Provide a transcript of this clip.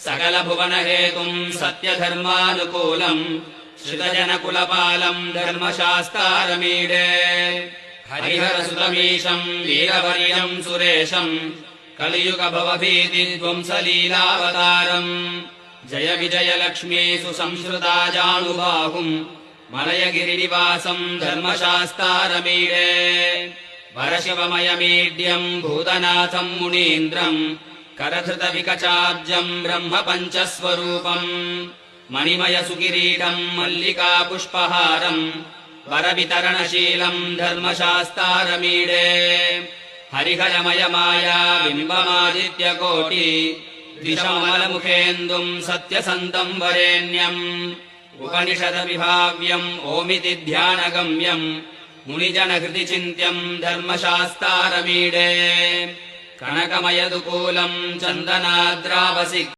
सकलभुवनहेतुम् सत्यधर्मानुकूलम् श्रितजनकुलपालम् धर्मशास्तारमीडे हरिहरसुतमीशम् वीरवर्यम् सुरेशम् कलियुगभवभीतिध्वंसलीलावतारम् जय विजयलक्ष्मी सुसंश्रुता जानुबाहुम् मलयगिरिनिवासम् धर्मशास्तारमीडे वरशिवमयमीड्यम् भूतनाथम् मुनीन्द्रम् करधृतविकचाब्जम् ब्रह्म पञ्चस्वरूपम् मणिमयसुकिरीटम् मल्लिका पुष्पहारम् वरवितरणशीलम् धर्मशास्तारमीडे हरिहरमयमाया बिम्बमादित्यकोटि द्विषमलमुखेन्दुम् सत्यसन्तम् वरेण्यम् उपनिषदविभाव्यम् ओमिति ध्यानगम्यम् मुनिजनहृदि चिन्त्यम् धर्मशास्तारमीडे कनकमयदुकूलम् चन्दनाद्रावसि